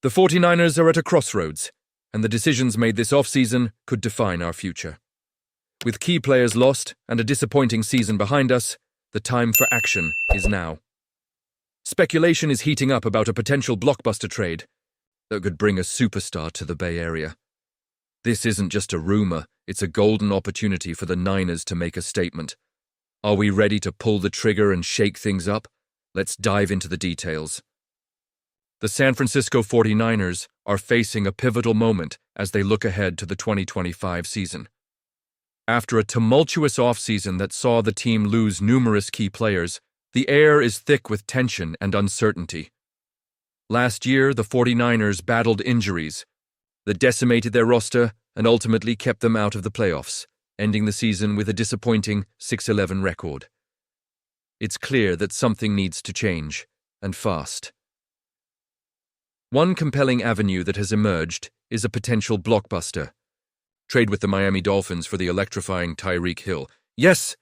The 49ers are at a crossroads, and the decisions made this offseason could define our future. With key players lost and a disappointing season behind us, the time for action is now. Speculation is heating up about a potential blockbuster trade that could bring a superstar to the Bay Area. This isn't just a rumor, it's a golden opportunity for the Niners to make a statement. Are we ready to pull the trigger and shake things up? Let's dive into the details. The San Francisco 49ers are facing a pivotal moment as they look ahead to the 2025 season. After a tumultuous offseason that saw the team lose numerous key players, the air is thick with tension and uncertainty. Last year, the 49ers battled injuries that decimated their roster and ultimately kept them out of the playoffs, ending the season with a disappointing 6-11 record. It's clear that something needs to change, and fast. One compelling avenue that has emerged is a potential blockbuster. Trade with the Miami Dolphins for the electrifying Tyreek Hill. Yes,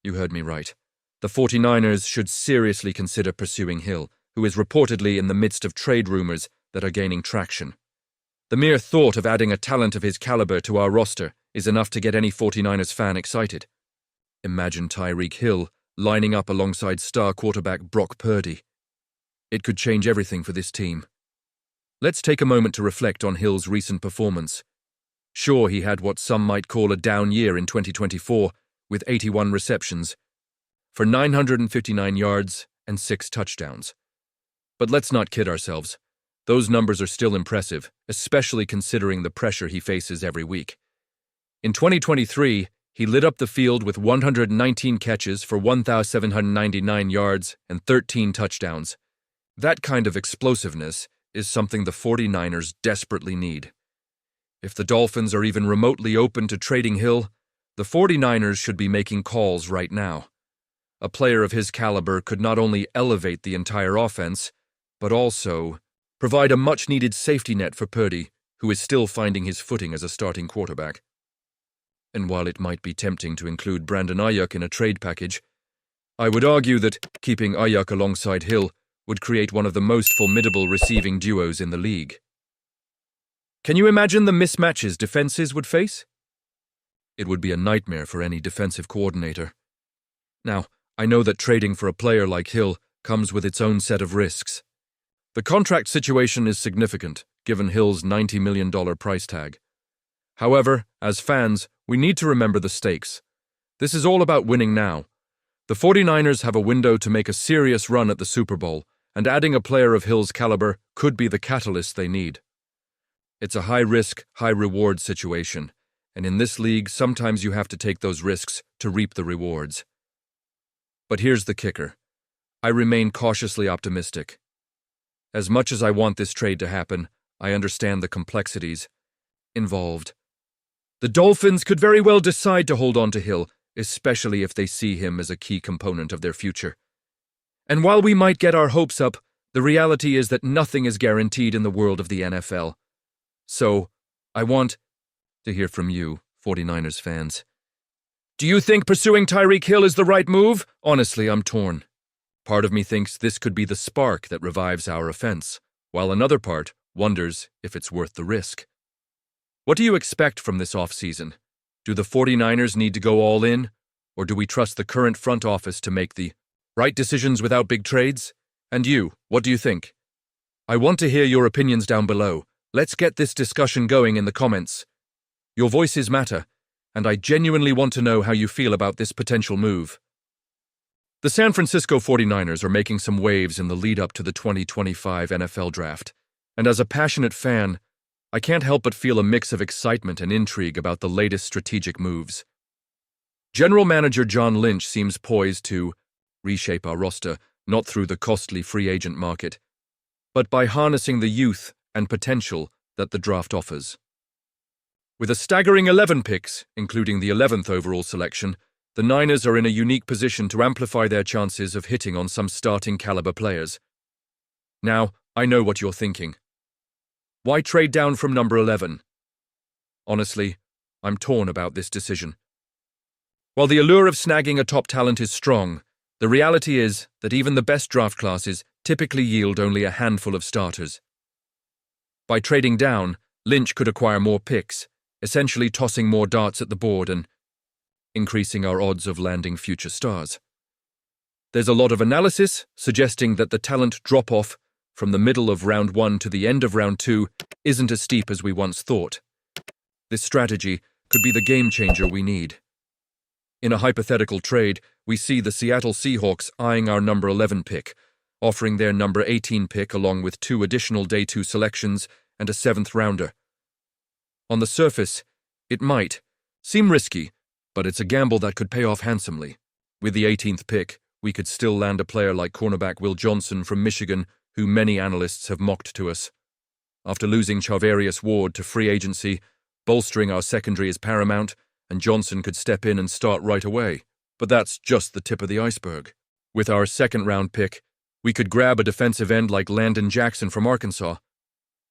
you heard me right. The 49ers should seriously consider pursuing Hill, who is reportedly in the midst of trade rumors that are gaining traction. The mere thought of adding a talent of his caliber to our roster is enough to get any 49ers fan excited. Imagine Tyreek Hill lining up alongside star quarterback Brock Purdy. It could change everything for this team. Let's take a moment to reflect on Hill's recent performance. Sure, he had what some might call a down year in 2024, with 81 receptions, for 959 yards and 6 touchdowns. But let's not kid ourselves. Those numbers are still impressive, especially considering the pressure he faces every week. In 2023, he lit up the field with 119 catches for 1,799 yards and 13 touchdowns. That kind of explosiveness is something the 49ers desperately need. If the Dolphins are even remotely open to trading Hill, the 49ers should be making calls right now. A player of his caliber could not only elevate the entire offense, but also provide a much-needed safety net for Purdy, who is still finding his footing as a starting quarterback. And while it might be tempting to include Brandon Ayuk in a trade package, I would argue that keeping Ayuk alongside Hill would create one of the most formidable receiving duos in the league. Can you imagine the mismatches defenses would face? It would be a nightmare for any defensive coordinator. Now, I know that trading for a player like Hill comes with its own set of risks. The contract situation is significant, given Hill's $90 million price tag. However, as fans, we need to remember the stakes. This is all about winning now. The 49ers have a window to make a serious run at the Super Bowl, and adding a player of Hill's caliber could be the catalyst they need. It's a high-risk, high-reward situation, and in this league, sometimes you have to take those risks to reap the rewards. But here's the kicker. I remain cautiously optimistic. As much as I want this trade to happen, I understand the complexities involved. The Dolphins could very well decide to hold on to Hill, especially if they see him as a key component of their future. And while we might get our hopes up, the reality is that nothing is guaranteed in the world of the NFL. So, I want to hear from you, 49ers fans. Do you think pursuing Tyreek Hill is the right move? Honestly, I'm torn. Part of me thinks this could be the spark that revives our offense, while another part wonders if it's worth the risk. What do you expect from this offseason? Do the 49ers need to go all in, or do we trust the current front office to make the right decisions without big trades? And you, what do you think? I want to hear your opinions down below. Let's get this discussion going in the comments. Your voices matter, and I genuinely want to know how you feel about this potential move. The San Francisco 49ers are making some waves in the lead-up to the 2025 NFL Draft, and as a passionate fan, I can't help but feel a mix of excitement and intrigue about the latest strategic moves. General Manager John Lynch seems poised to reshape our roster, not through the costly free agent market, but by harnessing the youth and potential that the draft offers. With a staggering 11 picks, including the 11th overall selection, the Niners are in a unique position to amplify their chances of hitting on some starting caliber players. Now, I know what you're thinking. Why trade down from number 11? Honestly, I'm torn about this decision. While the allure of snagging a top talent is strong, the reality is that even the best draft classes typically yield only a handful of starters. By trading down, Lynch could acquire more picks, essentially tossing more darts at the board and increasing our odds of landing future stars. There's a lot of analysis suggesting that the talent drop-off from the middle of round 1 to the end of round 2 isn't as steep as we once thought. This strategy could be the game-changer we need. In a hypothetical trade, we see the Seattle Seahawks eyeing our number 11 pick, offering their number 18 pick along with 2 additional Day 2 selections and a 7th rounder. On the surface, it might seem risky, but it's a gamble that could pay off handsomely. With the 18th pick, we could still land a player like cornerback Will Johnson from Michigan, who many analysts have mocked to us. After losing Charvarius Ward to free agency, bolstering our secondary is paramount, and Johnson could step in and start right away. But that's just the tip of the iceberg. With our 2nd-round pick, we could grab a defensive end like Landon Jackson from Arkansas.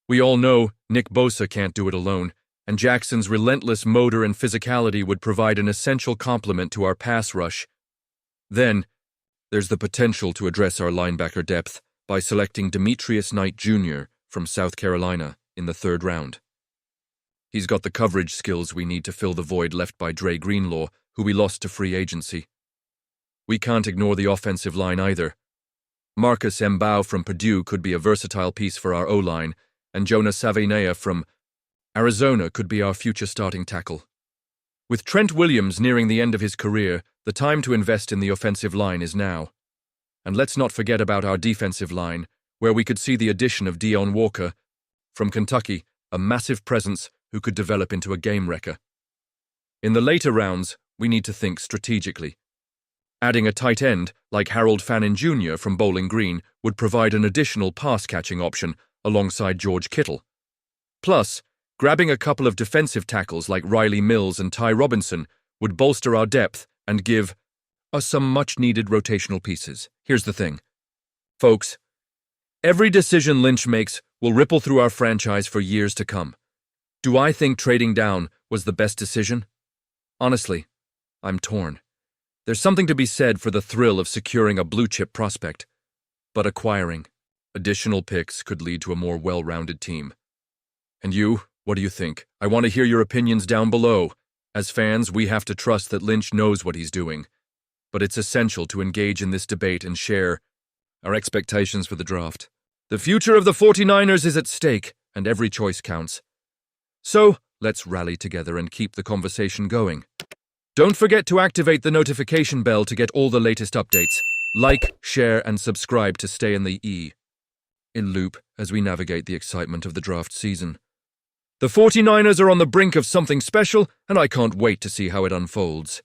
We all know Nick Bosa can't do it alone, and Jackson's relentless motor and physicality would provide an essential complement to our pass rush. Then, there's the potential to address our linebacker depth by selecting Demetrius Knight Jr. from South Carolina in the 3rd round. He's got the coverage skills we need to fill the void left by Dre Greenlaw, who we lost to free agency. We can't ignore the offensive line either. Marcus Mbao from Purdue could be a versatile piece for our O-line, and Jonah Savinea from Arizona could be our future starting tackle. With Trent Williams nearing the end of his career, the time to invest in the offensive line is now. And let's not forget about our defensive line, where we could see the addition of Deion Walker from Kentucky, a massive presence who could develop into a game-wrecker. In the later rounds, we need to think strategically. Adding a tight end like Harold Fannin Jr. from Bowling Green would provide an additional pass-catching option alongside George Kittle. Plus, grabbing a couple of defensive tackles like Riley Mills and Ty Robinson would bolster our depth and give us some much-needed rotational pieces. Here's the thing, folks. Every decision Lynch makes will ripple through our franchise for years to come. Do I think trading down was the best decision? Honestly, I'm torn. There's something to be said for the thrill of securing a blue-chip prospect, but acquiring additional picks could lead to a more well-rounded team. And you, what do you think? I want to hear your opinions down below. As fans, we have to trust that Lynch knows what he's doing, but it's essential to engage in this debate and share our expectations for the draft. The future of the 49ers is at stake, and every choice counts. So, let's rally together and keep the conversation going. Don't forget to activate the notification bell to get all the latest updates. Like, share, and subscribe to stay in the loop as we navigate the excitement of the draft season. The 49ers are on the brink of something special, and I can't wait to see how it unfolds.